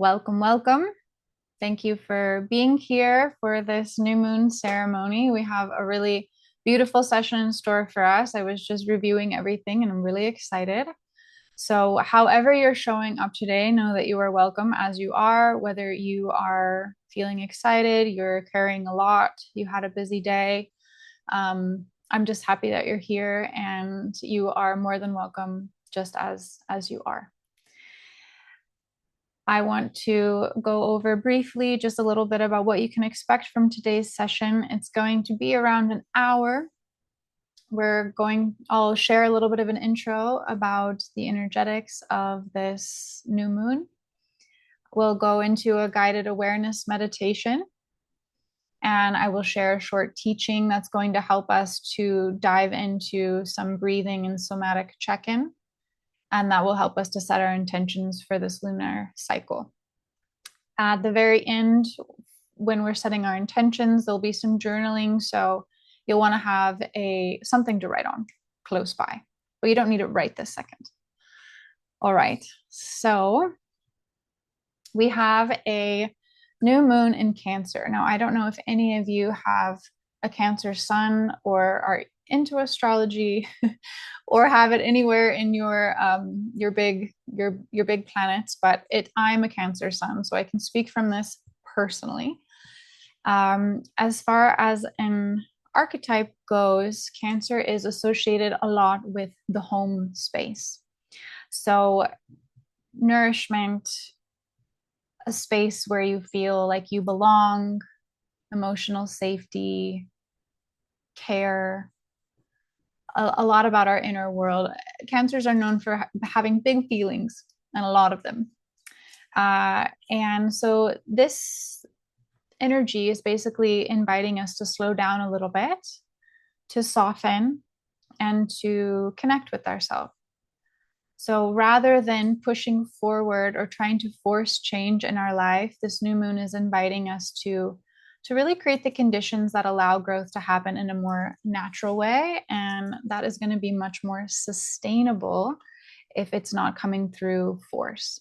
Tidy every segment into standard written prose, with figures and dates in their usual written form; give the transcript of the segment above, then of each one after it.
Welcome, welcome. Thank you for being here for this new moon ceremony. We have a really beautiful session in store for us. I was just reviewing everything and I'm really excited. So, however you're showing up today, know that you are welcome as you are, whether you are feeling excited, you're carrying a lot, you had a busy day. I'm just happy that you're here and you are more than welcome just as you are. I want to go over briefly just a little bit about what you can expect from today's session. It's going to be around an hour. I'll share a little bit of an intro about the energetics of this new moon. We'll go into a guided awareness meditation, and I will share a short teaching that's going to help us to dive into some breathing and somatic check-in. And that will help us to set our intentions for this lunar cycle. At the very end, when we're setting our intentions, there'll be some journaling. So you'll want to have something to write on close by, but you don't need it right this second. All right. So we have a new moon in Cancer. Now, I don't know if any of you have a Cancer sun or are into astrology or have it anywhere in your big planets, but I'm a Cancer sun, so I can speak from this personally. As far as an archetype goes, Cancer is associated a lot with the home space. So nourishment, a space where you feel like you belong, emotional safety, care, a lot about our inner world. Cancers are known for having big feelings, and a lot of them. And so this energy is basically inviting us to slow down a little bit, to soften, and to connect with ourselves. So rather than pushing forward or trying to force change in our life, this new moon is inviting us to really create the conditions that allow growth to happen in a more natural way. And that is going to be much more sustainable if it's not coming through force.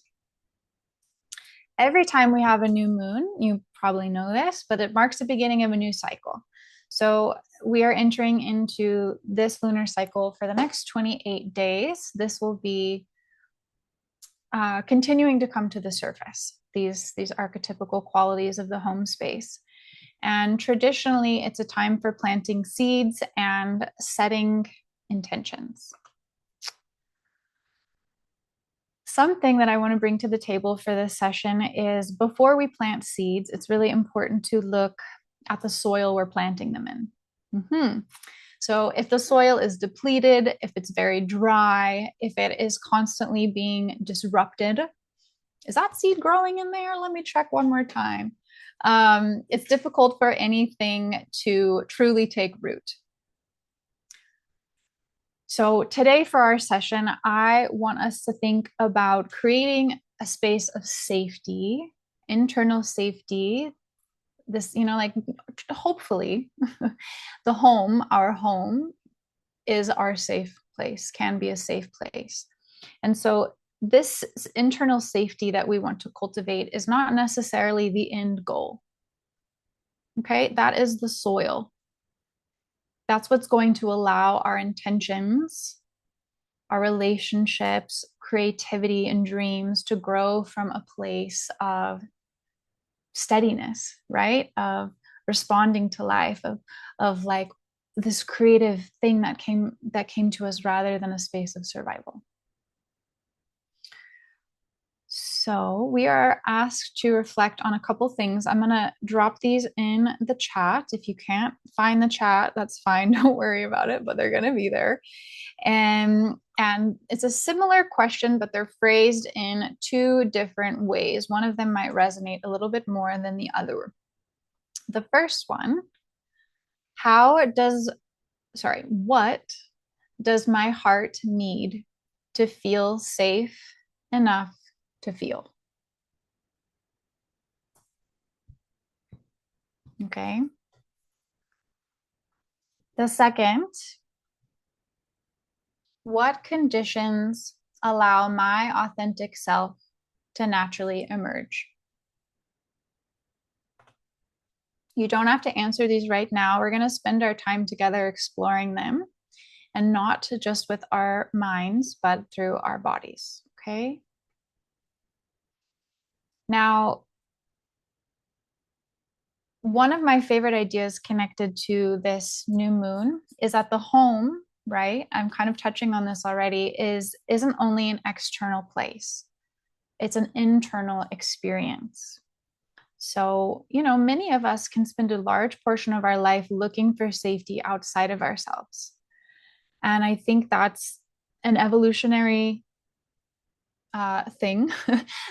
Every time we have a new moon, you probably know this, but it marks the beginning of a new cycle. So we are entering into this lunar cycle for the next 28 days. This will be continuing to come to the surface, these archetypical qualities of the home space. And traditionally, it's a time for planting seeds and setting intentions. Something that I want to bring to the table for this session is before we plant seeds, it's really important to look at the soil we're planting them in. So if the soil is depleted, if it's very dry, if it is constantly being disrupted, is that seed growing in there? Let me check one more time. It's difficult for anything to truly take root. So today for our session, I want us to think about creating a space of safety, internal safety. This, like hopefully our home is our safe place, can be a safe place. And so this internal safety that we want to cultivate is not necessarily the end goal. Okay, that is the soil. That's what's going to allow our intentions, our relationships, creativity, and dreams to grow from a place of steadiness, right? Of responding to life, of like this creative thing that came to us rather than a space of survival. So we are asked to reflect on a couple things. I'm going to drop these in the chat. If you can't find the chat, that's fine. Don't worry about it, but they're going to be there. And it's a similar question, but they're phrased in two different ways. One of them might resonate a little bit more than the other. The first one, what does my heart need to feel safe enough to feel? Okay. The second, what conditions allow my authentic self to naturally emerge. You don't have to answer these right now. We're going to spend our time together exploring them, and not just with our minds, but through our bodies. Okay. Now, one of my favorite ideas connected to this new moon is that the home, right? I'm kind of touching on this already, isn't only an external place. It's an internal experience. So, many of us can spend a large portion of our life looking for safety outside of ourselves. And I think that's an evolutionary thing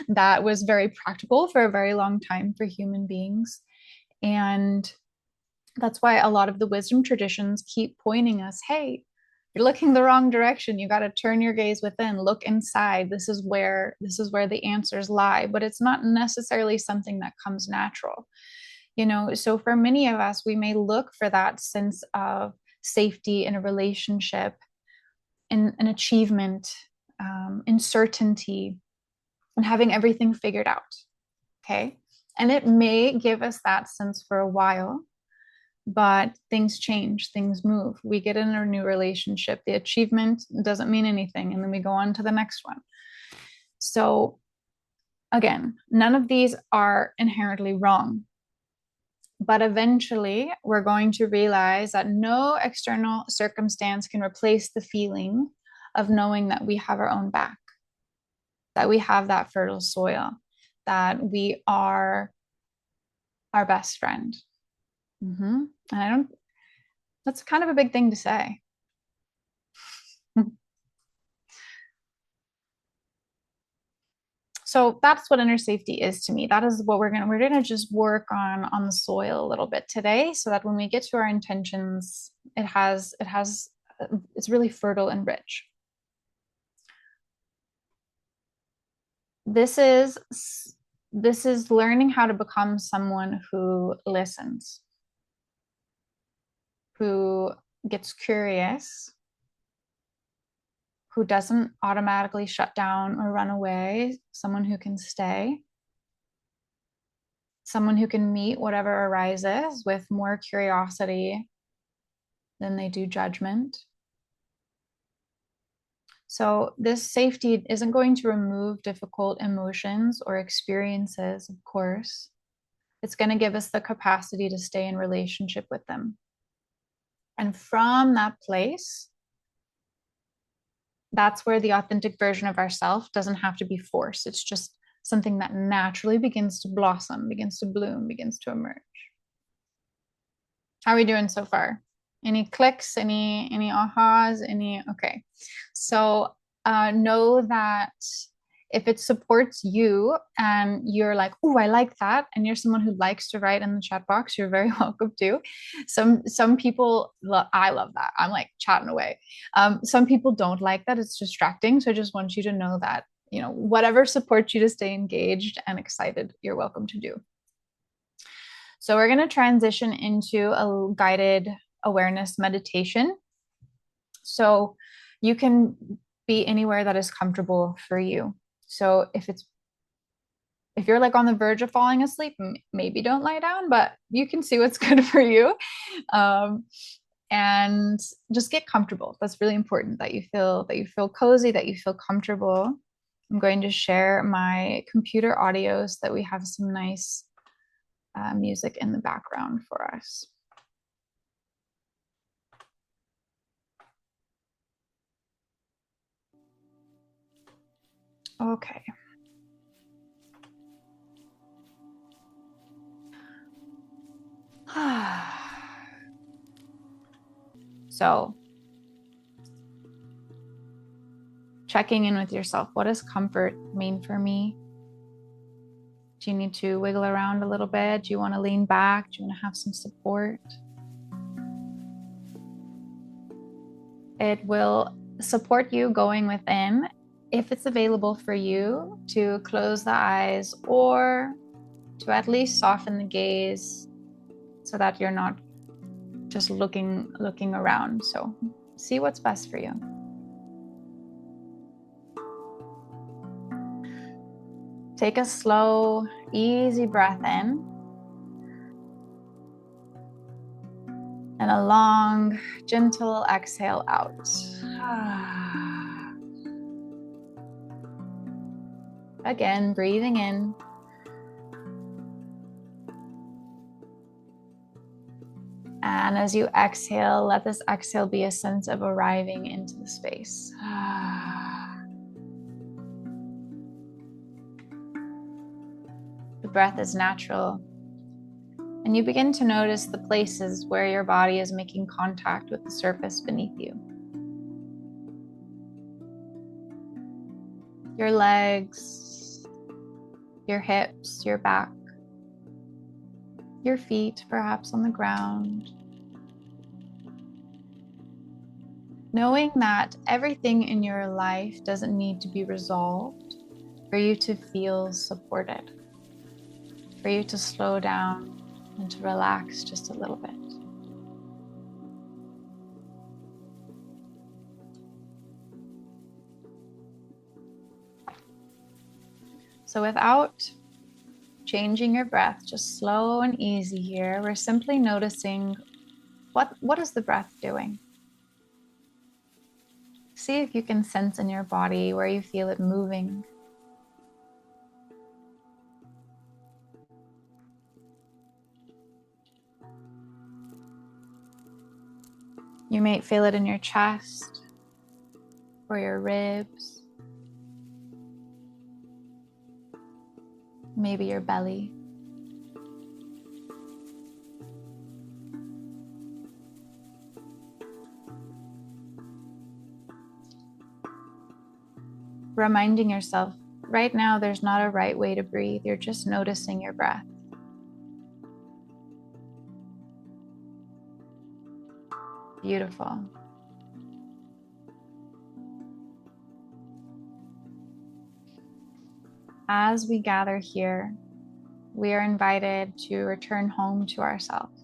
that was very practical for a very long time for human beings. And that's why a lot of the wisdom traditions keep pointing us, hey, you're looking the wrong direction. You got to turn your gaze within, look inside. This is where the answers lie, but it's not necessarily something that comes natural. So for many of us, we may look for that sense of safety in a relationship, in an achievement, in certainty, and having everything figured out. Okay. And it may give us that sense for a while, but things change, things move. We get in a new relationship. The achievement doesn't mean anything. And then we go on to the next one. So again, none of these are inherently wrong. But eventually, we're going to realize that no external circumstance can replace the feeling of knowing that we have our own back, that we have that fertile soil, that we are our best friend. Mm-hmm. And that's kind of a big thing to say. So that's what inner safety is to me. That is what we're gonna just work on the soil a little bit today, so that when we get to our intentions, it's really fertile and rich. This is learning how to become someone who listens, who gets curious, who doesn't automatically shut down or run away, someone who can stay, someone who can meet whatever arises with more curiosity than they do judgment. So this safety isn't going to remove difficult emotions or experiences, of course. It's going to give us the capacity to stay in relationship with them. And from that place, that's where the authentic version of ourselves doesn't have to be forced. It's just something that naturally begins to blossom, begins to bloom, begins to emerge. How are we doing so far? Any clicks, any ahas, okay. So know that if it supports you and you're like, oh, I like that, and you're someone who likes to write in the chat box, you're very welcome to. Some people, I love that. I'm like chatting away. Some people don't like that. It's distracting. So I just want you to know that, whatever supports you to stay engaged and excited, you're welcome to do. So we're going to transition into a guided awareness meditation. So you can be anywhere that is comfortable for you. So if you're like on the verge of falling asleep, maybe don't lie down, but you can see what's good for you. And just get comfortable. That's really important, that you feel cozy, that you feel comfortable. I'm going to share my computer audio so that we have some nice music in the background for us. Okay. So, checking in with yourself. What does comfort mean for me? Do you need to wiggle around a little bit? Do you want to lean back? Do you want to have some support? It will support you going within if it's available for you to close the eyes or to at least soften the gaze so that you're not just looking around. So see what's best for you. Take a slow, easy breath in and a long, gentle exhale out. Again, breathing in. And as you exhale, let this exhale be a sense of arriving into the space. The breath is natural. And you begin to notice the places where your body is making contact with the surface beneath you. Your legs, your hips, your back, your feet perhaps on the ground. Knowing that everything in your life doesn't need to be resolved for you to feel supported, for you to slow down and to relax just a little bit. So without changing your breath, just slow and easy here, we're simply noticing what is the breath doing? See if you can sense in your body where you feel it moving. You may feel it in your chest or your ribs, maybe your belly. Reminding yourself, right now there's not a right way to breathe. You're just noticing your breath. Beautiful. As we gather here, we are invited to return home to ourselves.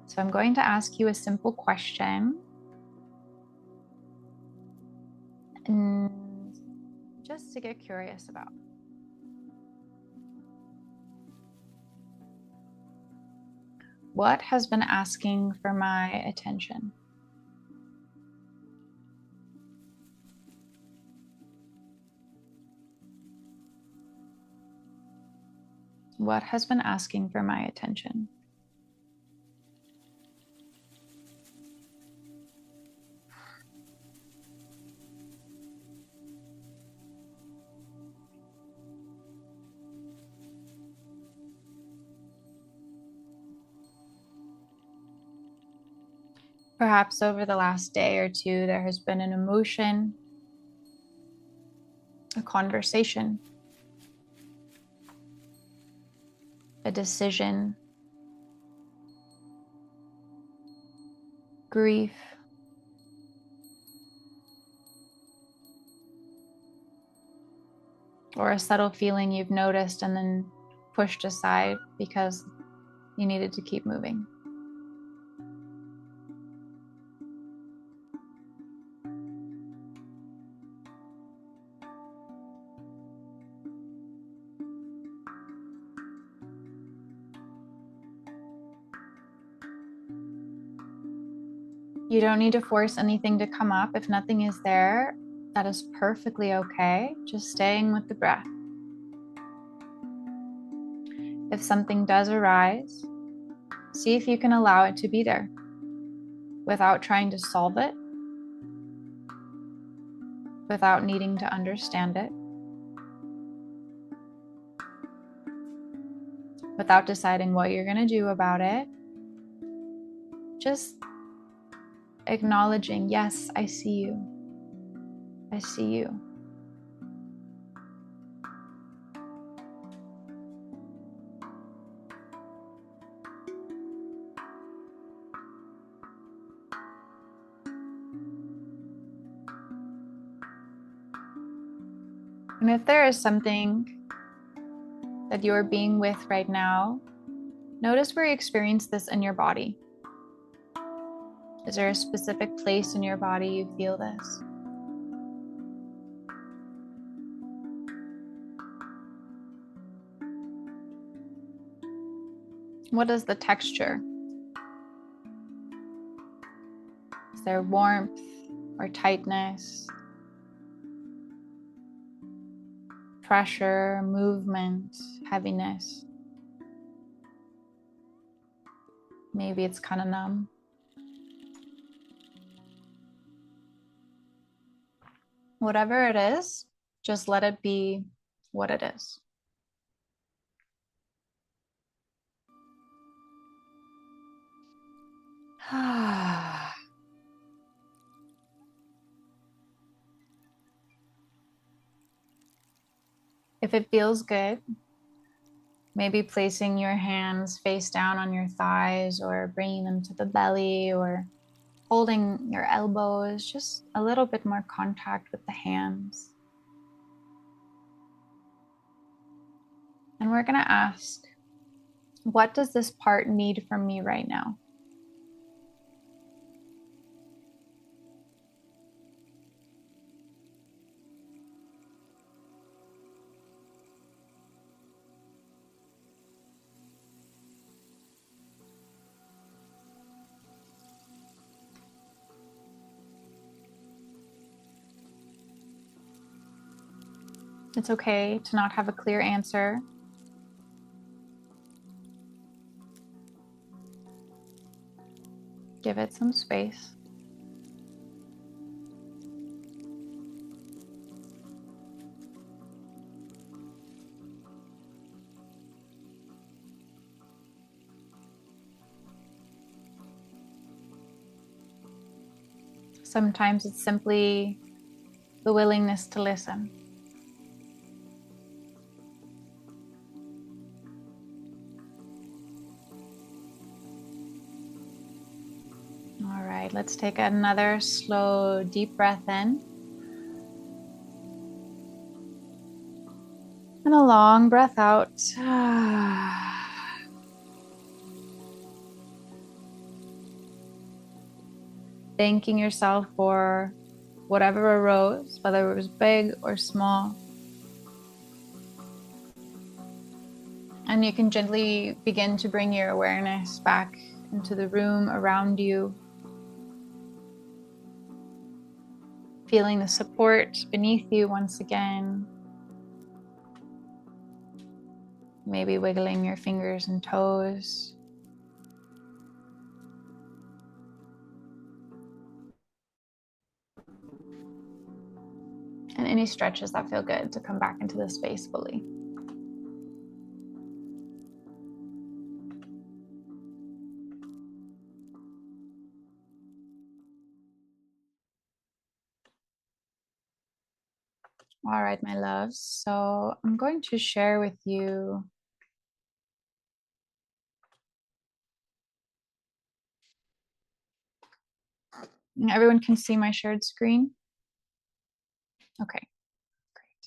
So I'm going to ask you a simple question. And just to get curious about. What has been asking for my attention? What has been asking for my attention? Perhaps over the last day or two, there has been an emotion, a conversation, a decision, grief, or a subtle feeling you've noticed and then pushed aside because you needed to keep moving. You don't need to force anything to come up. If nothing is there, that is perfectly okay. Just staying with the breath. If something does arise, see if you can allow it to be there without trying to solve it, without needing to understand it, without deciding what you're going to do about it. Just acknowledging, yes, I see you. I see you. And if there is something that you're being with right now, notice where you experience this in your body. Is there a specific place in your body you feel this? What is the texture? Is there warmth or tightness? Pressure, movement, heaviness? Maybe it's kind of numb. Whatever it is, just let it be what it is. If it feels good, maybe placing your hands face down on your thighs or bringing them to the belly or holding your elbows, just a little bit more contact with the hands. And we're going to ask, what does this part need from me right now? It's okay to not have a clear answer. Give it some space. Sometimes it's simply the willingness to listen. All right, let's take another slow, deep breath in. And a long breath out. Thanking yourself for whatever arose, whether it was big or small. And you can gently begin to bring your awareness back into the room around you. Feeling the support beneath you once again. Maybe wiggling your fingers and toes. And any stretches that feel good to come back into the space fully. All right, my loves. So I'm going to share with you everyone can see my shared screen. Okay, great.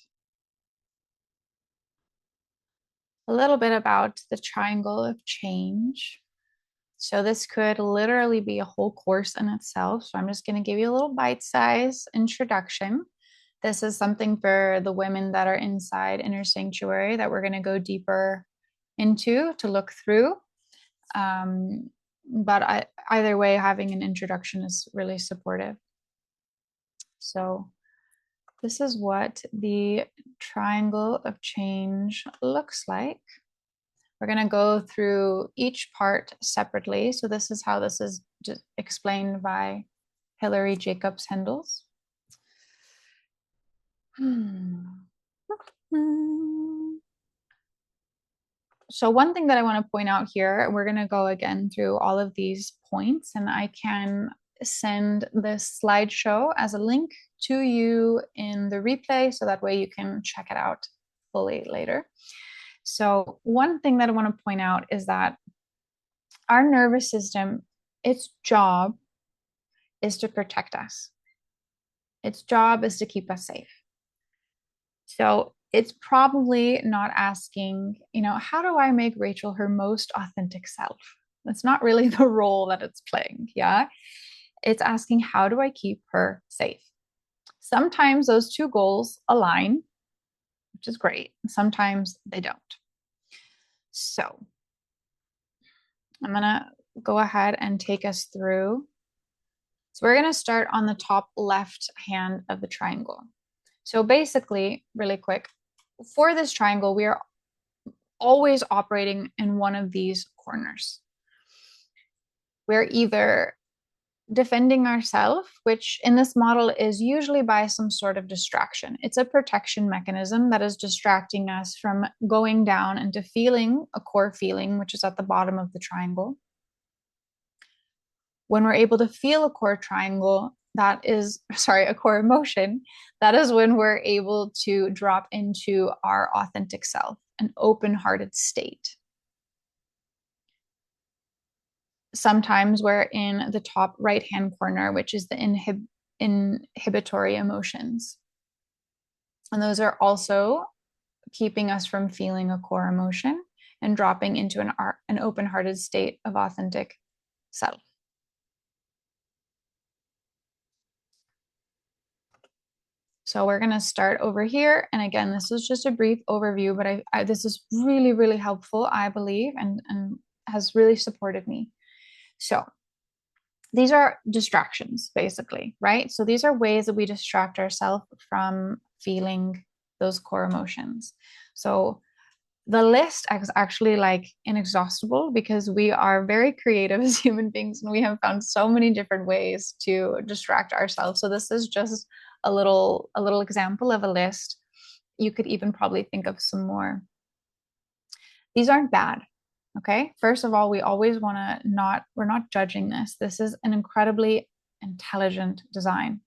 A little bit about the triangle of change. So this could literally be a whole course in itself. So I'm just going to give you a little bite-sized introduction. This is something for the women that are inside Inner Sanctuary that we're going to go deeper into to look through. But either way, having an introduction is really supportive. So this is what the triangle of change looks like. We're going to go through each part separately. So this is how this is just explained by Hilary Jacobs Hendels. So one thing that I want to point out here, we're going to go again through all of these points, and I can send this slideshow as a link to you in the replay, so that way you can check it out fully later. So one thing that I want to point out is that our nervous system, its job is to protect us. Its job is to keep us safe. So it's probably not asking, how do I make Rachel her most authentic self? That's not really the role that it's playing. Yeah. It's asking, how do I keep her safe? Sometimes those two goals align, which is great. Sometimes they don't. So I'm going to go ahead and take us through. So we're going to start on the top left hand of the triangle. So basically, really quick, for this triangle, we are always operating in one of these corners. We're either defending ourselves, which in this model is usually by some sort of distraction. It's a protection mechanism that is distracting us from going down into feeling a core feeling, which is at the bottom of the triangle. When we're able to feel a core triangle, a core emotion, that is when we're able to drop into our authentic self, an open-hearted state. Sometimes we're in the top right-hand corner, which is the inhibitory emotions. And those are also keeping us from feeling a core emotion and dropping into an open-hearted state of authentic self. So we're going to start over here. And again, this is just a brief overview, but this is really, really helpful, I believe, and has really supported me. So these are distractions, basically, right? So these are ways that we distract ourselves from feeling those core emotions. So the list is actually like inexhaustible because we are very creative as human beings and we have found so many different ways to distract ourselves. So this is just a little example of a list. You could even probably think of some more. These aren't bad. Okay. First of all, we always want to we're not judging this. This is an incredibly intelligent design.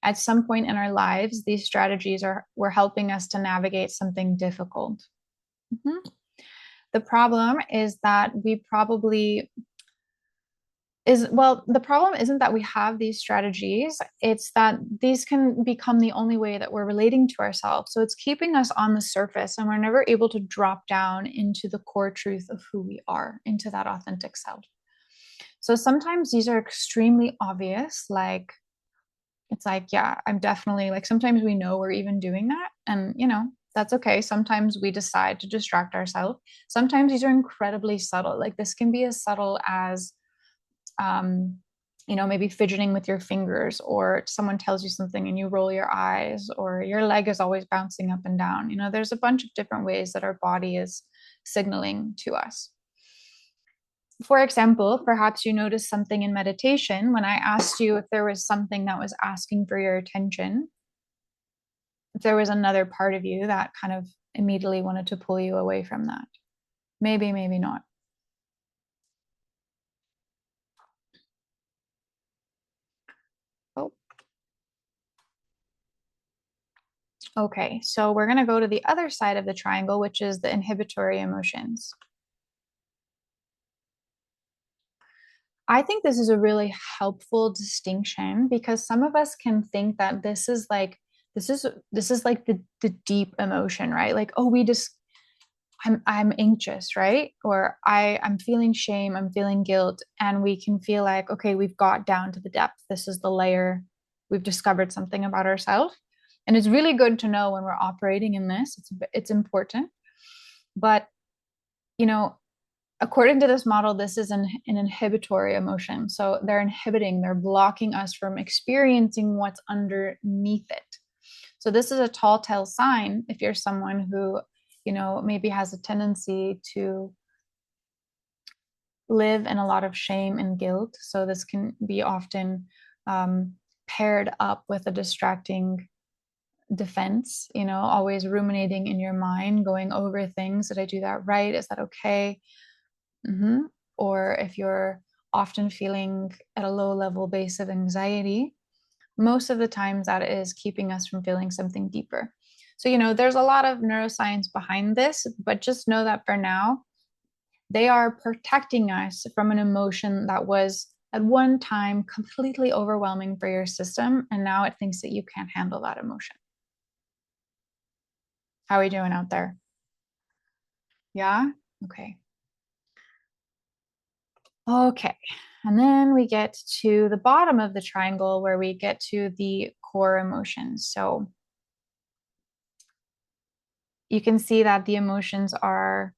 At some point in our lives, these strategies were helping us to navigate something difficult. Mm-hmm. The problem is that the problem isn't that we have these strategies, it's that these can become the only way that we're relating to ourselves. So it's keeping us on the surface and we're never able to drop down into the core truth of who we are, into that authentic self. So sometimes these are extremely obvious, like it's like, yeah, I'm definitely like, sometimes we know we're even doing that and that's okay. Sometimes we decide to distract ourselves. Sometimes these are incredibly subtle. Like this can be as subtle as maybe fidgeting with your fingers, or someone tells you something and you roll your eyes, or your leg is always bouncing up and down. There's a bunch of different ways that our body is signaling to us. For example, perhaps you noticed something in meditation when I asked you if there was something that was asking for your attention. If there was another part of you that kind of immediately wanted to pull you away from that. Maybe, maybe not. Oh. Okay, so we're going to go to the other side of the triangle, which is the inhibitory emotions. I think this is a really helpful distinction because some of us can think that this is like the deep emotion, right? Like, oh, I'm anxious, right? Or I'm feeling shame, I'm feeling guilt, and we can feel like, okay, we've got down to the depth. This is the layer. We've discovered something about ourselves. And it's really good to know when we're operating in this. It's important. But, according to this model, this is an inhibitory emotion. So they're blocking us from experiencing what's underneath it. So this is a tall tale sign if you're someone who, maybe has a tendency to live in a lot of shame and guilt. So this can be often paired up with a distracting defense, always ruminating in your mind, going over things. Did I do that right? Is that okay? Mm-hmm. Or if you're often feeling at a low level base of anxiety, most of the times that is keeping us from feeling something deeper. So, there's a lot of neuroscience behind this, but just know that for now, they are protecting us from an emotion that was at one time completely overwhelming for your system. And now it thinks that you can't handle that emotion. How are we doing out there? Yeah? Okay. Okay. And then we get to the bottom of the triangle where we get to the core emotions. So you can see that the emotions are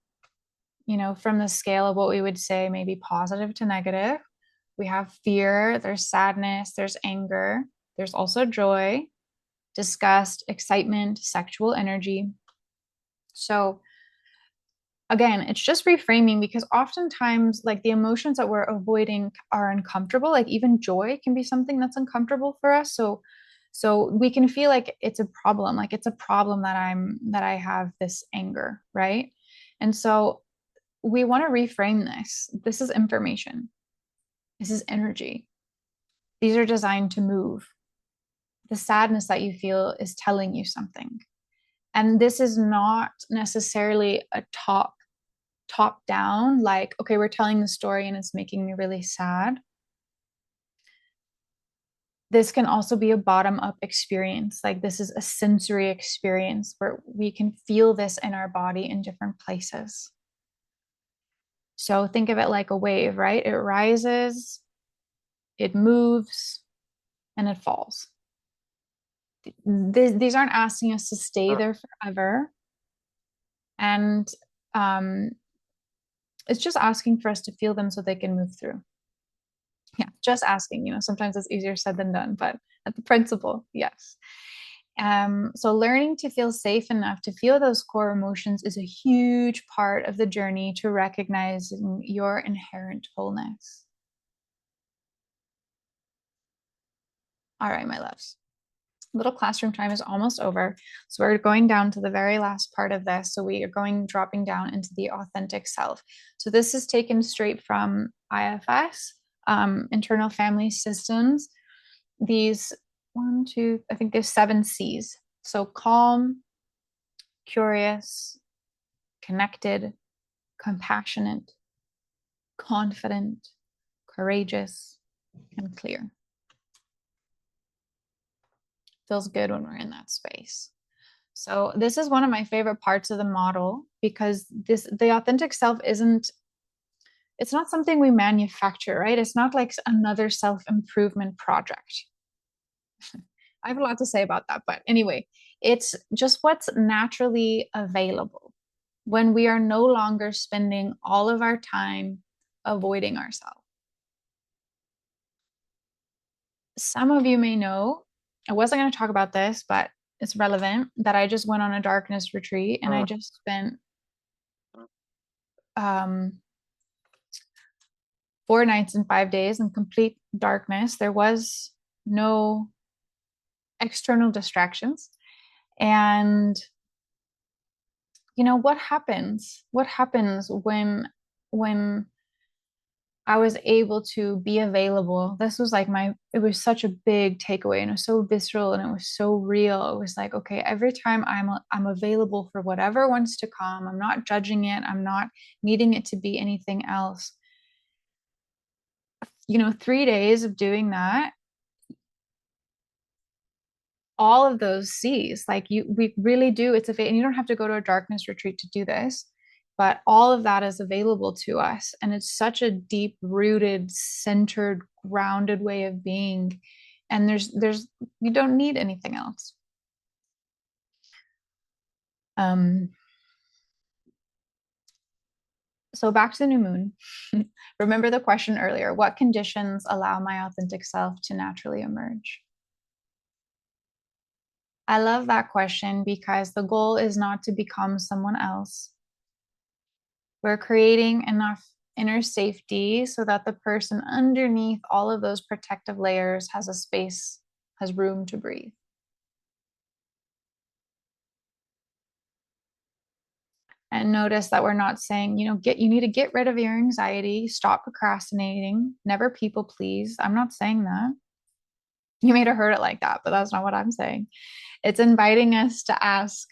from the scale of what we would say maybe positive to negative, we have fear, there's sadness, there's anger, there's also joy, disgust, excitement, sexual energy. So again, it's just reframing, because oftentimes, like, the emotions that we're avoiding are uncomfortable. Like even joy can be something that's uncomfortable for us. So we can feel like it's a problem, like it's a problem that I have this anger, right? And so we want to reframe this. This is information. This is energy. These are designed to move. The sadness that you feel is telling you something. And this is not necessarily a top down, like, okay, we're telling the story and it's making me really sad. This can also be a bottom up experience. Like this is a sensory experience where we can feel this in our body in different places. So think of it like a wave, right? It rises, it moves, and it falls. These aren't asking us to stay there forever. And um, it's just asking for us to feel them so they can move through. Yeah, just asking, sometimes it's easier said than done, but at the principle, yes. So learning to feel safe enough to feel those core emotions is a huge part of the journey to recognizing your inherent wholeness. All right, my loves. Little classroom time is almost over. So we're going down to the very last part of this. So we are dropping down into the authentic self. So this is taken straight from IFS, internal family systems. These I think there's 7 C's. So calm, curious, connected, compassionate, confident, courageous, and clear. Feels good when we're in that space. So this is one of my favorite parts of the model, because the authentic self it's not something we manufacture, right? It's not like another self-improvement project. I have a lot to say about that, but anyway, it's just what's naturally available when we are no longer spending all of our time avoiding ourselves. Some of you may know, I wasn't going to talk about this, but it's relevant, that I just went on a darkness retreat and I just spent 4 nights and 5 days in complete darkness. There was no external distractions. And what happens? What happens when I was able to be available? This was like it was such a big takeaway, and it was so visceral and it was so real. It was like, okay, every time I'm available for whatever wants to come. I'm not judging it. I'm not needing it to be anything else. 3 days of doing that, all of those C's, like we really do, and you don't have to go to a darkness retreat to do this, but all of that is available to us. And it's such a deep rooted, centered, grounded way of being. And you don't need anything else. So back to the new moon. Remember the question earlier, what conditions allow my authentic self to naturally emerge? I love that question, because the goal is not to become someone else. We're creating enough inner safety so that the person underneath all of those protective layers has room to breathe. And notice that we're not saying, you need to get rid of your anxiety, stop procrastinating, never people please. I'm not saying that. You may have heard it like that, but that's not what I'm saying. It's inviting us to ask,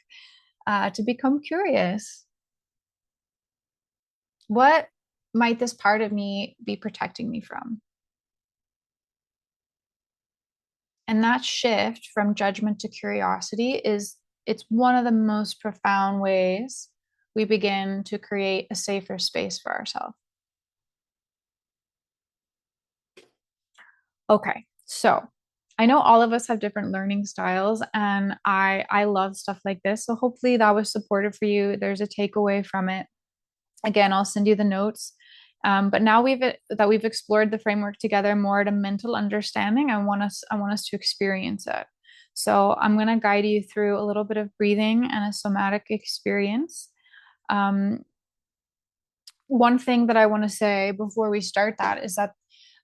to become curious. What might this part of me be protecting me from? And that shift from judgment to curiosity it's one of the most profound ways we begin to create a safer space for ourselves. Okay, so I know all of us have different learning styles, and I love stuff like this. So hopefully that was supportive for you. There's a takeaway from it. Again, I'll send you the notes. But now we've explored the framework together more at a mental understanding, I want us to experience it. So I'm going to guide you through a little bit of breathing and a somatic experience. One thing that I want to say before we start that is that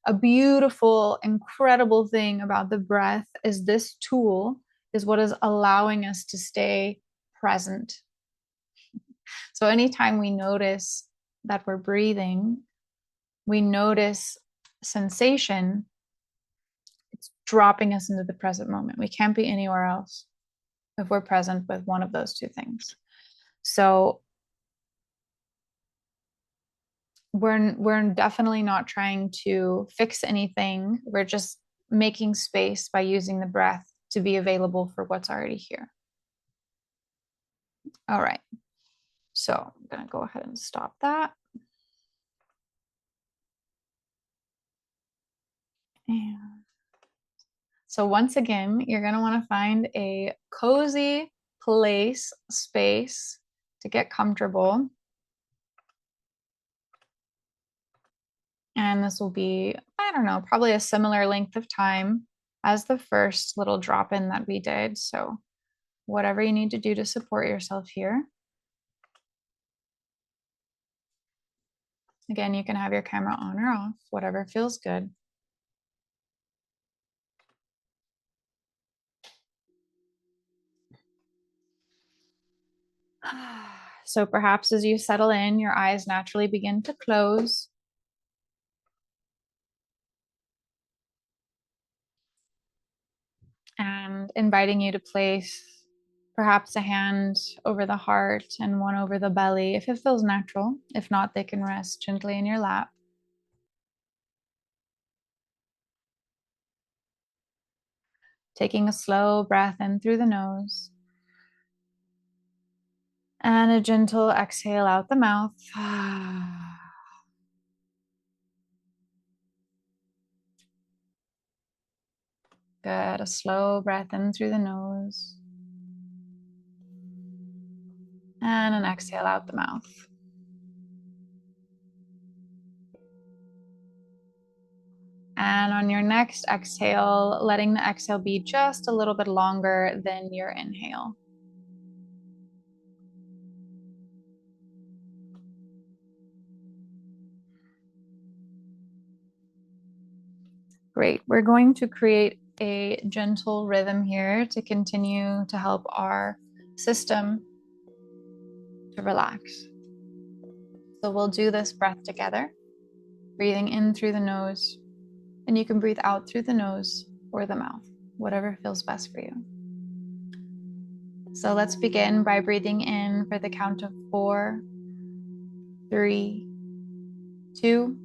a beautiful, incredible thing about the breath is this tool is what is allowing us to stay present. So anytime we notice that we're breathing, we notice sensation, it's dropping us into the present moment. We can't be anywhere else if we're present with one of those two things. So we're definitely not trying to fix anything. We're just making space by using the breath to be available for what's already here. All right. So I'm going to go ahead and stop that. And so once again, you're going to want to find a cozy place, space to get comfortable. And this will be, I don't know, probably a similar length of time as the first little drop in that we did. So whatever you need to do to support yourself here. Again, you can have your camera on or off, whatever feels good. So perhaps as you settle in, your eyes naturally begin to close. And inviting you to place perhaps a hand over the heart and one over the belly if it feels natural. If not, they can rest gently in your lap. Taking a slow breath in through the nose and a gentle exhale out the mouth. Good. A slow breath in through the nose and an exhale out the mouth. And on your next exhale, letting the exhale be just a little bit longer than your inhale. Great. We're going to create a gentle rhythm here to continue to help our system to relax. So we'll do this breath together, breathing in through the nose, and you can breathe out through the nose or the mouth, whatever feels best for you. So let's begin by breathing in for the count of 4, 3, 2,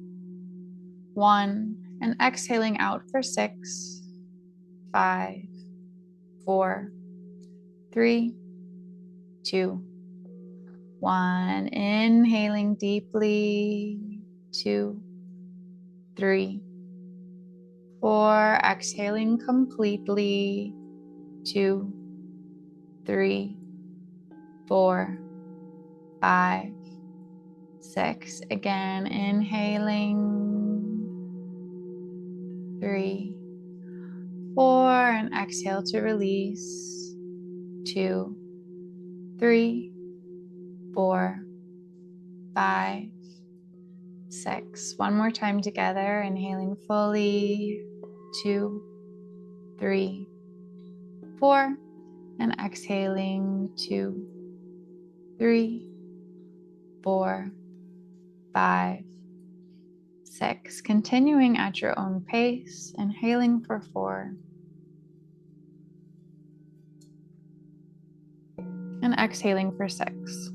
1, and exhaling out for 6, 5, 4, 3, 2, 1. Inhaling deeply. 2, 3, 4. Exhaling completely. 2, 3, 4, 5, 6. Again, inhaling. 3, 4, and exhale to release. 2, 3, 4, 5, 6. One more time together, inhaling fully. 2, 3, 4, and exhaling. 2, 3, 4, 5, 6. Continuing at your own pace, inhaling for 4, and exhaling for 6.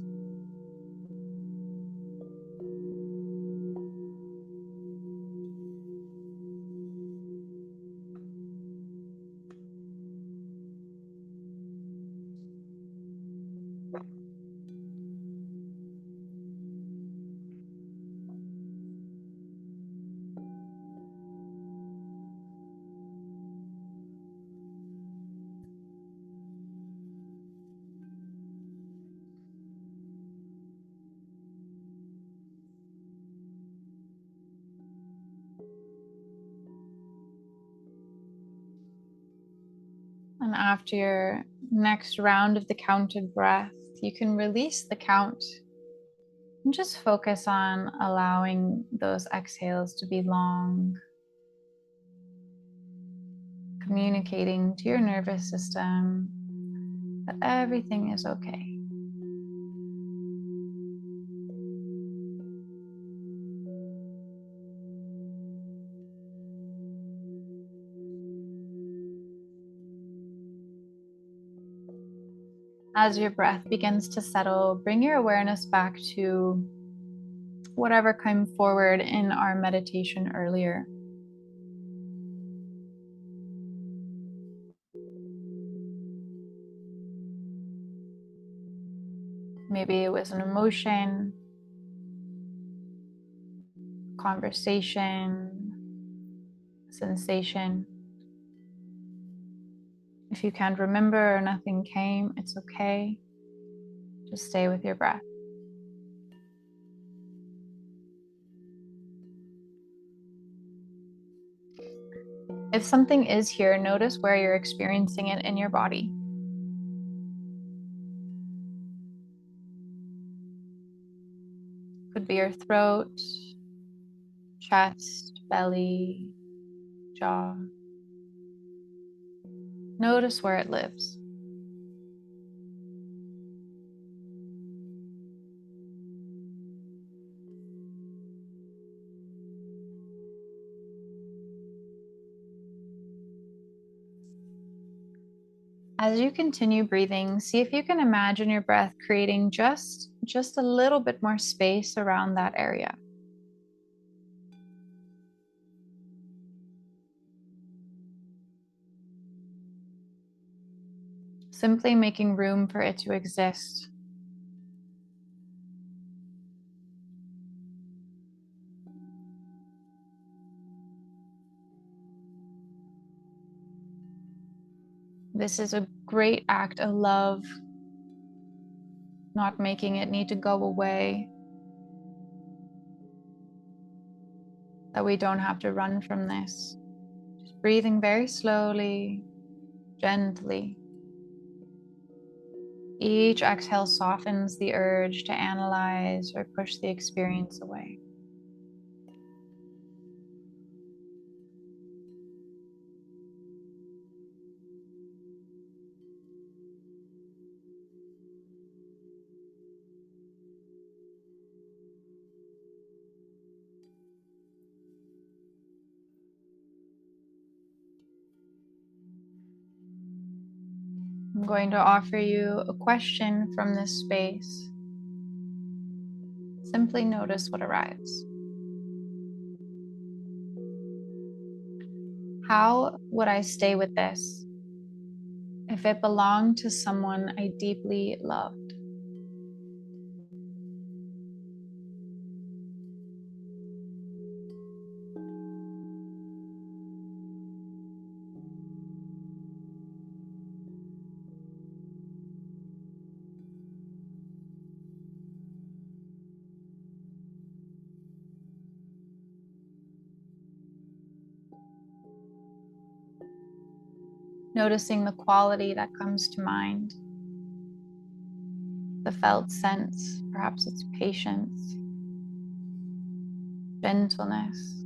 And after your next round of the counted breath, you can release the count and just focus on allowing those exhales to be long, communicating to your nervous system that everything is okay. As your breath begins to settle, bring your awareness back to whatever came forward in our meditation earlier. Maybe it was an emotion, conversation, sensation. If you can't remember or nothing came, it's okay. Just stay with your breath. If something is here, notice where you're experiencing it in your body. Could be your throat, chest, belly, jaw. Notice where it lives. As you continue breathing, see if you can imagine your breath creating just a little bit more space around that area. Simply making room for it to exist. This is a great act of love, not making it need to go away, that we don't have to run from this. Just breathing very slowly, gently. Each exhale softens the urge to analyze or push the experience away. I'm going to offer you a question from this space. Simply notice what arrives. How would I stay with this if it belonged to someone I deeply loved? Noticing the quality that comes to mind, the felt sense, perhaps it's patience, gentleness,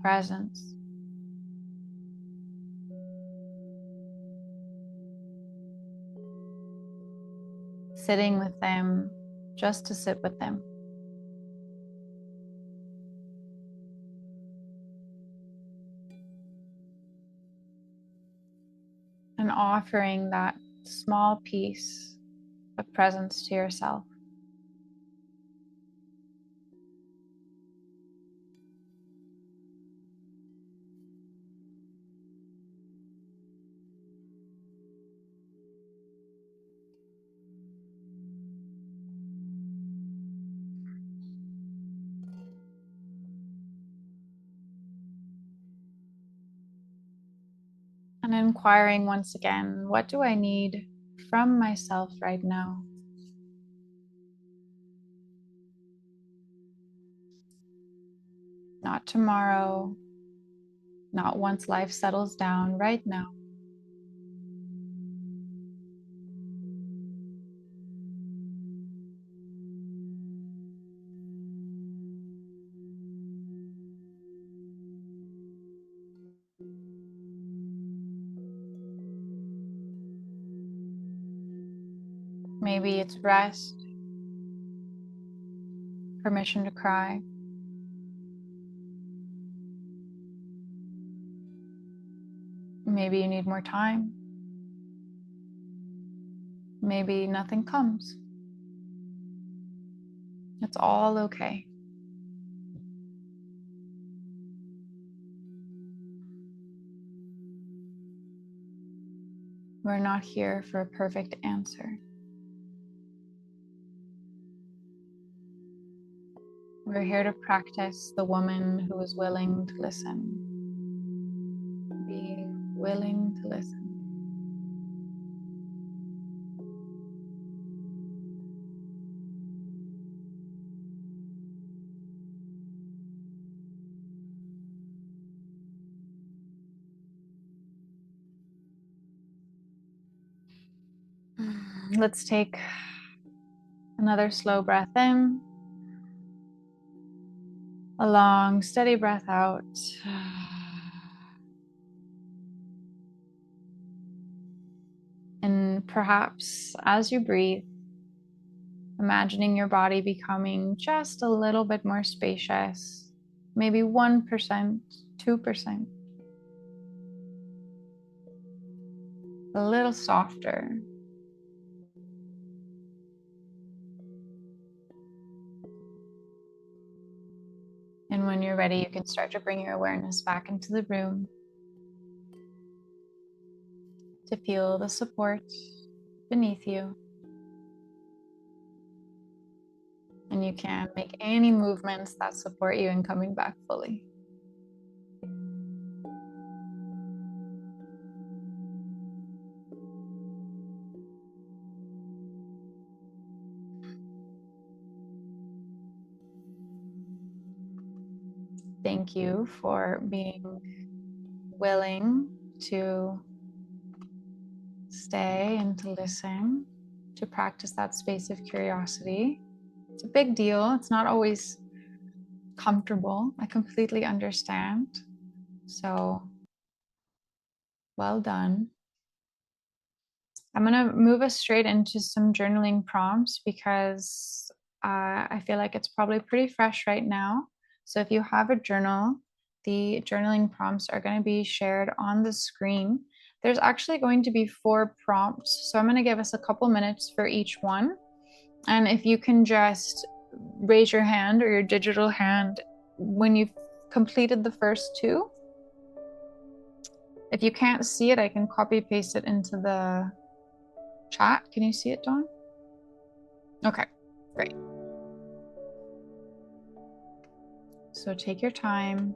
presence. Sitting with them just to sit with them. And offering that small piece of presence to yourself. And inquiring once again, what do I need from myself right now? Not tomorrow, not once life settles down, right now. Maybe it's rest, permission to cry. Maybe you need more time. Maybe nothing comes. It's all okay. We're not here for a perfect answer. We're here to practice the woman who is willing to listen. Be willing to listen. Let's take another slow breath in. A long, steady breath out. And perhaps as you breathe, imagining your body becoming just a little bit more spacious, maybe 1%, 2%, a little softer. And when you're ready, you can start to bring your awareness back into the room to feel the support beneath you. And you can make any movements that support you in coming back fully. Thank you for being willing to stay and to listen, to practice that space of curiosity. It's a big deal. It's not always comfortable. I completely understand. So, well done. I'm going to move us straight into some journaling prompts because I feel like it's probably pretty fresh right now. So if you have a journal, the journaling prompts are going to be shared on the screen. There's actually going to be 4 prompts. So I'm going to give us a couple minutes for each one. And if you can just raise your hand or your digital hand when you've completed the first 2. If you can't see it, I can copy paste it into the chat. Can you see it, Dawn? Okay, great. So take your time.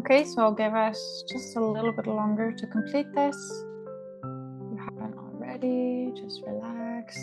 Okay, so I'll give us just a little bit longer to complete this. If you haven't already, just relax.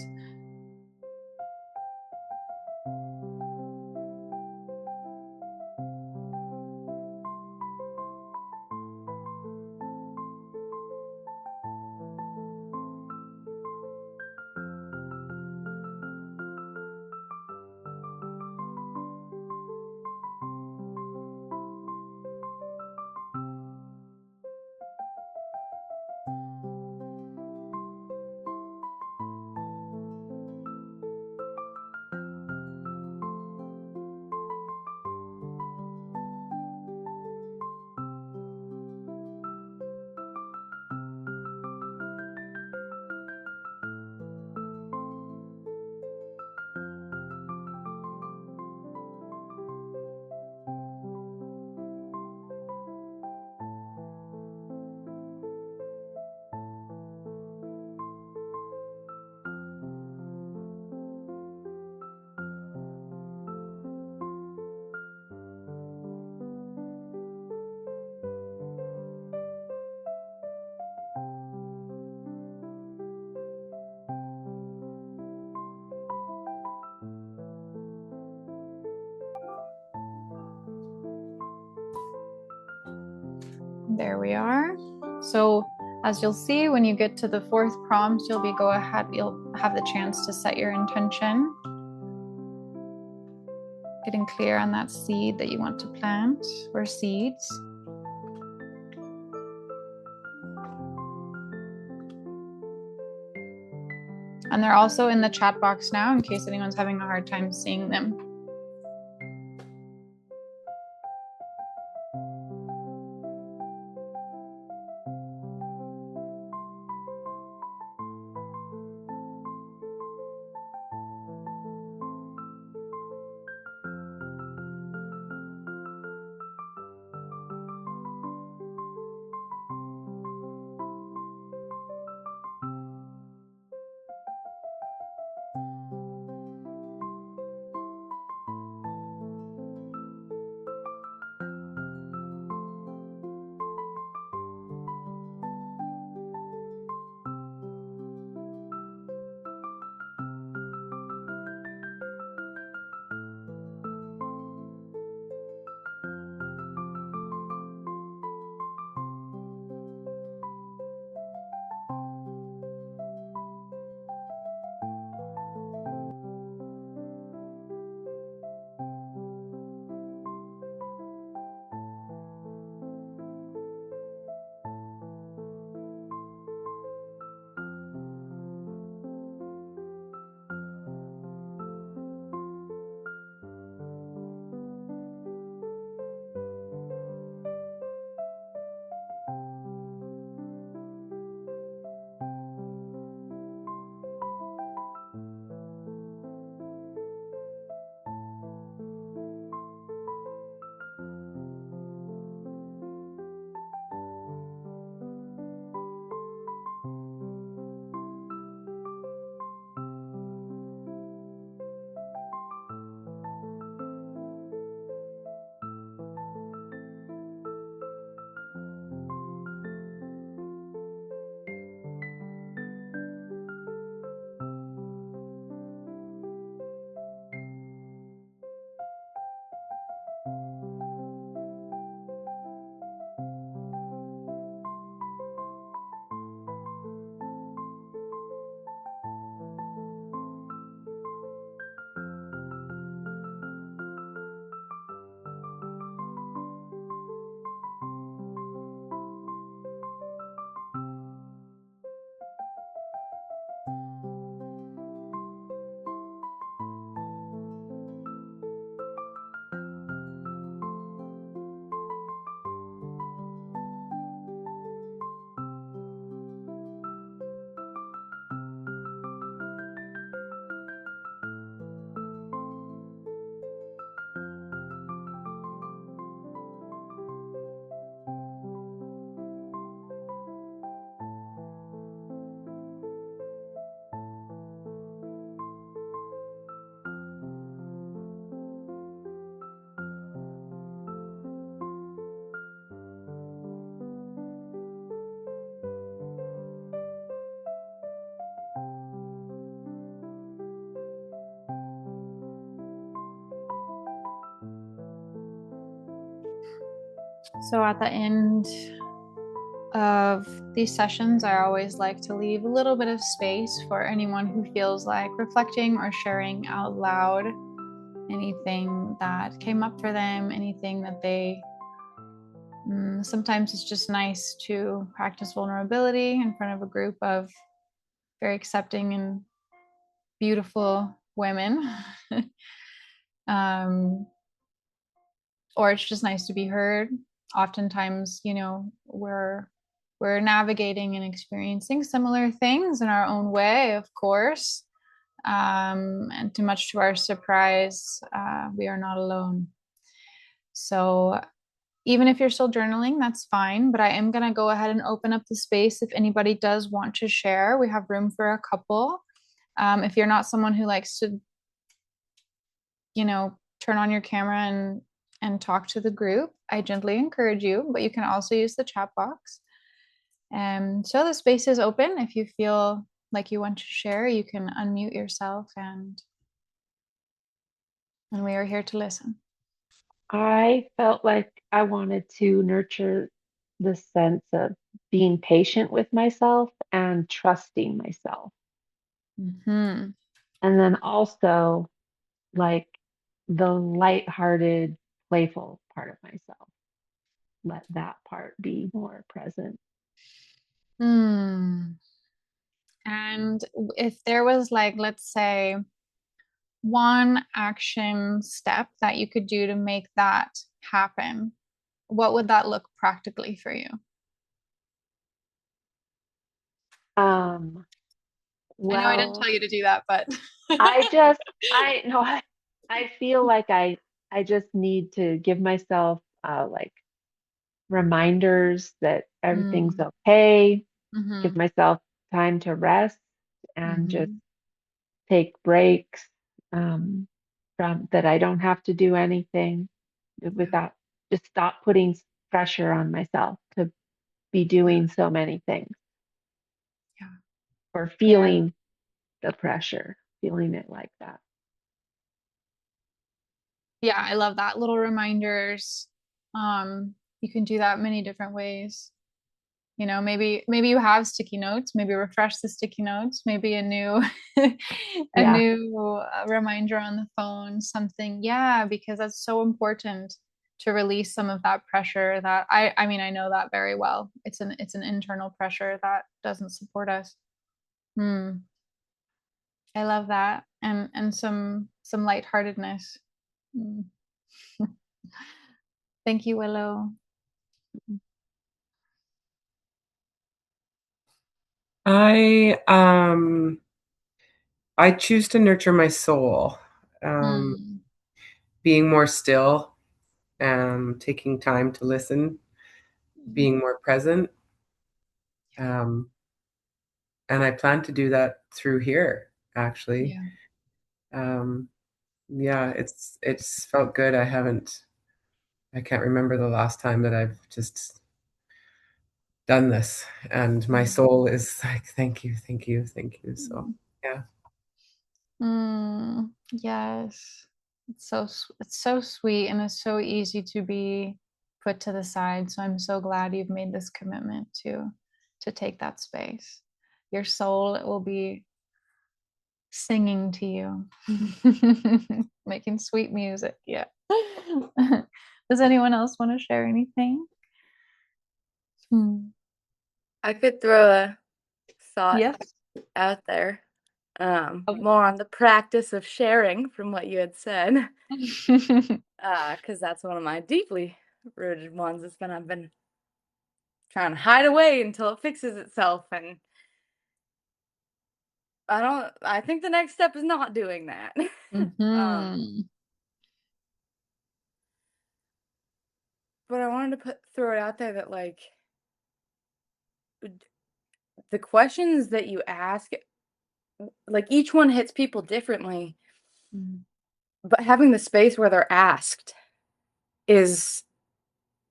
There we are. So as you'll see, when you get to the fourth prompt, you'll have the chance to set your intention. Getting clear on that seed that you want to plant, or seeds. And they're also in the chat box now in case anyone's having a hard time seeing them. So at the end of these sessions, I always like to leave a little bit of space for anyone who feels like reflecting or sharing out loud anything that came up for them, anything that they sometimes it's just nice to practice vulnerability in front of a group of very accepting and beautiful women. um, or it's just nice to be heard. Oftentimes, we're navigating and experiencing similar things in our own way, of course. And too much to our surprise, we are not alone. So even if you're still journaling, that's fine. But I am going to go ahead and open up the space if anybody does want to share. We have room for a couple. If you're not someone who likes to, turn on your camera and talk to the group, I gently encourage you, but you can also use the chat box. So the space is open. If you feel like you want to share, you can unmute yourself and we are here to listen. I felt like I wanted to nurture the sense of being patient with myself and trusting myself. Mm-hmm. And then also like the lighthearted, playful part of myself. Let that part be more present. Hmm. And if there was, like, let's say, one action step that you could do to make that happen, what would that look practically for you? Um, I know I didn't tell well, you to do that, but I just I no I feel like I just need to give myself like reminders that everything's mm, okay, give hmm myself time to rest and just hmm take breaks from that I don't have to do anything yeah, without just stop putting pressure on myself to be yeah, doing so many things yeah, or yeah, feeling the pressure, feeling it like that. yeah. I love that. Little reminders. You can do that many different ways. Maybe you have sticky notes, maybe refresh the sticky notes, maybe a new a Yeah. new reminder on the phone, something. Yeah, because that's so important to release some of that pressure that I mean, I know that very well. It's an internal pressure that doesn't support us. Hmm. I love that. And some lightheartedness. Hmm. Thank you, Willow. I um I choose to nurture my soul, um, Hmm. being more still, taking time to listen, being more present, um, and I plan to do that through here. Actually, Yeah. um, yeah, it's felt good. I can't remember the last time that I've just done this, and my Yeah. soul is like, thank you, thank you, thank you. So yeah. Yes. It's so sweet and it's so easy to be put to the side. So I'm so glad you've made this commitment to take that space. Your soul will be singing to you, making sweet music. Yeah. Does anyone else want to share anything? Hmm. I could throw a thought Yes. out there, Oh. more on the practice of sharing from what you had said, because that's one of my deeply rooted ones. I've been trying to hide away until it fixes itself, and I think the next step is not doing that. Um, Hmm. but I wanted to throw it out there that like the questions that you ask, like each one hits people differently, but having the space where they're asked is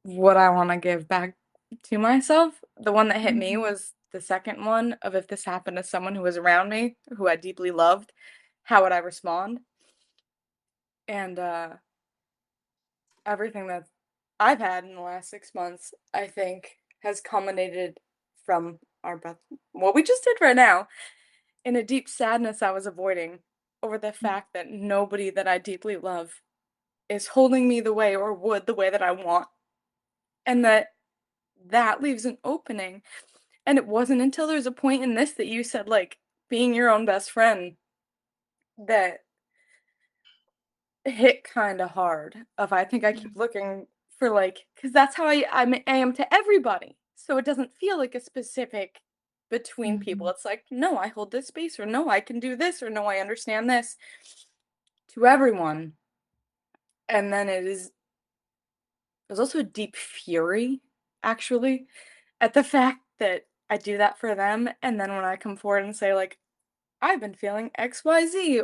what I wanna give back to myself. The one that hit me was the second one of if this happened to someone who was around me, who I deeply loved, how would I respond? And, everything that I've had in the last 6 months, I think, has culminated from what we just did right now, in a deep sadness I was avoiding over the fact that nobody that I deeply love is holding me the way or would the way that I want. And that leaves an opening. And it wasn't until there's a point in this that you said, like, being your own best friend that hit kind of hard. I think I keep looking for, like, because that's how I am to everybody. So it doesn't feel like a specific between people. It's like, no, I hold this space, or no, I can do this, or no, I understand this to everyone. And then there's also a deep fury, actually, at the fact that I do that for them. And then when I come forward and say, like, I've been feeling XYZ,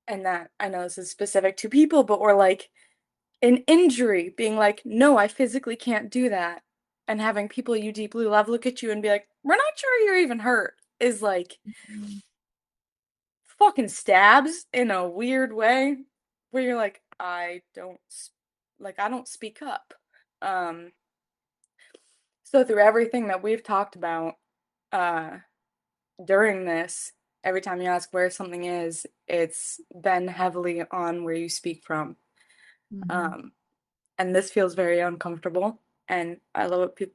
and that I know this is specific to people, but or like an injury, being like, no, I physically can't do that. And having people you deeply love look at you and be like, we're not sure you're even hurt, is like fucking stabs in a weird way where you're like, I don't speak up. So through everything that we've talked about during this, every time you ask where something is, it's been heavily on where you speak from. And this feels very uncomfortable, and I love it,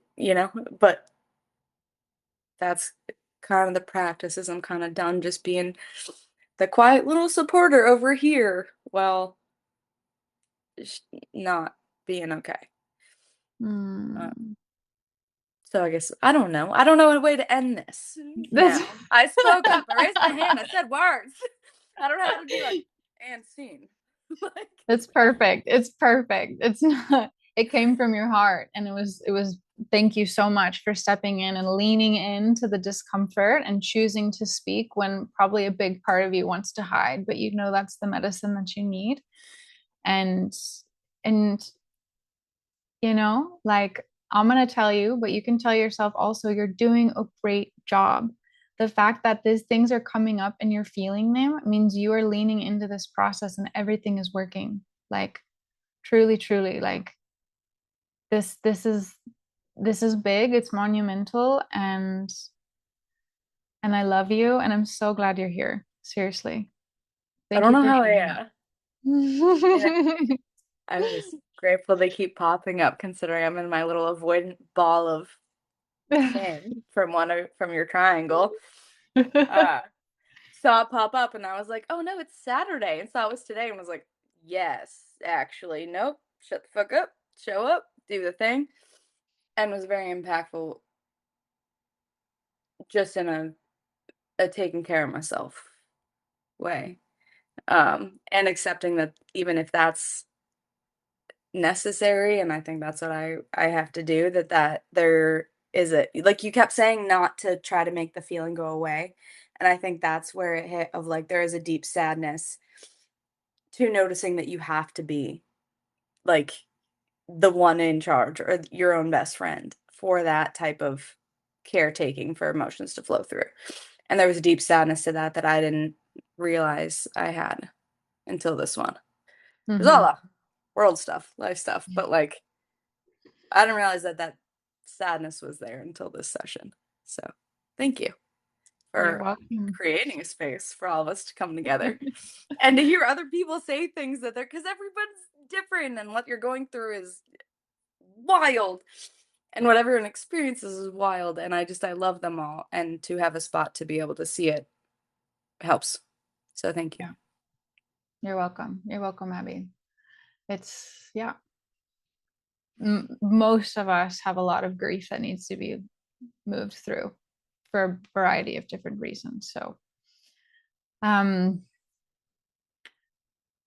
but that's kind of the practice. Is I'm kind of done just being the quiet little supporter over here, well, not being okay. So I guess I don't know a way to end this. That's Now I spoke up, I raised my hand, I said words. I don't know how to be like, and scene. Like, it's perfect. It's perfect. It's not, it came from your heart, and it was thank you so much for stepping in and leaning into the discomfort and choosing to speak when probably a big part of you wants to hide, but you know that's the medicine that you need. And you know, like, I'm going to tell you, but you can tell yourself also, you're doing a great job. The fact that these things are coming up and you're feeling them means you are leaning into this process and everything is working. Like, truly, truly, like, this is big, it's monumental, and I love you, and I'm so glad you're here. Seriously. I Thank don't you know for how sharing. I'm just grateful they keep popping up, considering I'm in my little avoidant ball of shame from your triangle. Saw it pop up and I was like, oh no, it's Saturday, and saw it was today and was like, yes, actually, nope, shut the fuck up, show up, do the thing, and was very impactful just in a taking care of myself way. And accepting that even if that's necessary, and I think that's what I have to do, that there is like you kept saying, not to try to make the feeling go away, and I think that's where it hit, of like, there is a deep sadness to noticing that you have to be like the one in charge or your own best friend for that type of caretaking for emotions to flow through. And there was a deep sadness to that I didn't realize I had until this one. There's all the world stuff, life stuff, but like, I didn't realize that sadness was there until this session. So thank you You're for welcome. creating a space for all of us to come together and to hear other people say things that because everyone's different, and what you're going through is wild, and what everyone experiences is wild. And I love them all. And to have a spot to be able to see it helps. So thank you. Yeah. You're welcome. You're welcome, Abby. It's, yeah. Most of us have a lot of grief that needs to be moved through for a variety of different reasons. So,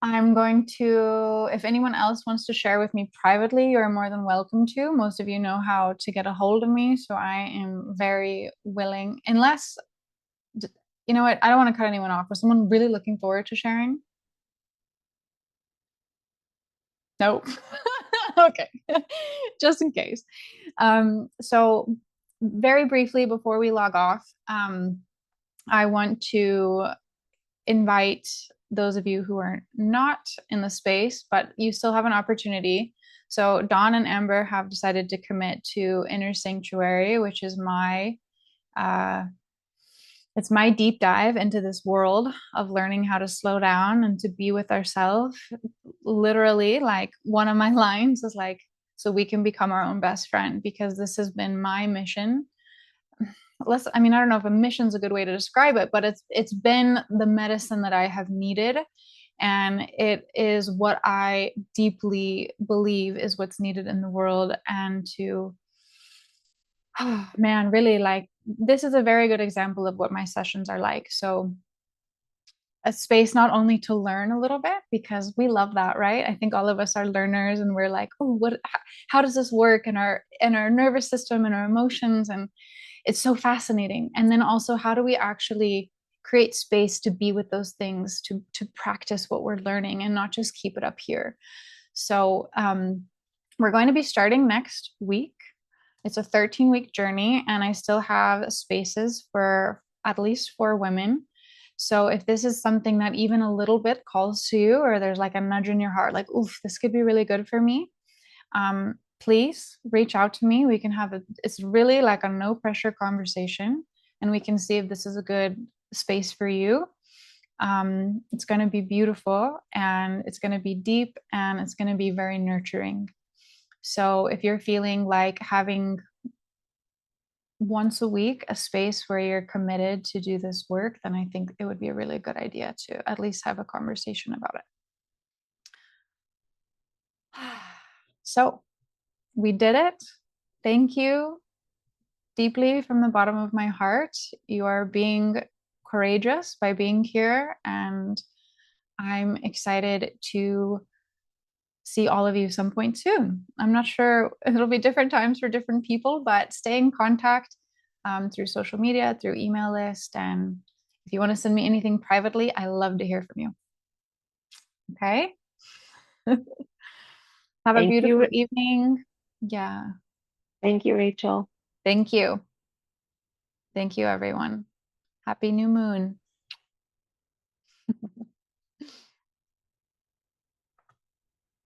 I'm going to, if anyone else wants to share with me privately, you're more than welcome to. Most of you know how to get a hold of me, so I am very willing, unless, you know what, I don't want to cut anyone off. Was someone really looking forward to sharing? Nope. Okay. Just in case. So very briefly before we log off, I want to invite those of you who are not in the space, but you still have an opportunity. So Dawn and Amber have decided to commit to Inner Sanctuary, which is it's my deep dive into this world of learning how to slow down and to be with ourselves. Literally, like one of my lines is like, so we can become our own best friend, because this has been my mission. I mean, I don't know if a mission's a good way to describe it, but it's been the medicine that I have needed. And it is what I deeply believe is what's needed in the world. And to, oh man, really, like, this is a very good example of what my sessions are like. So a space not only to learn a little bit, because we love that, right? I think all of us are learners, and we're like, oh, how does this work in our nervous system and our emotions? And it's so fascinating. And then also, how do we actually create space to be with those things, to practice what we're learning and not just keep it up here? So we're going to be starting next week. It's a 13-week journey, and I still have spaces for at least 4 women. So if this is something that even a little bit calls to you, or there's like a nudge in your heart, like, oof, this could be really good for me, please reach out to me. We can have it's really like a no pressure conversation, and we can see if this is a good space for you. It's going to be beautiful, and it's going to be deep, and it's going to be very nurturing. So if you're feeling like having once a week a space where you're committed to do this work, then I think it would be a really good idea to at least have a conversation about it. So we did it. Thank you deeply from the bottom of my heart. You are being courageous by being here, and I'm excited to see all of you some point soon. I'm not sure, it'll be different times for different people, but stay in contact through social media, through email list. And if you want to send me anything privately, I love to hear from you. Okay. Have a beautiful evening. Yeah. Thank you, Rachel. Thank you. Thank you, everyone. Happy new moon.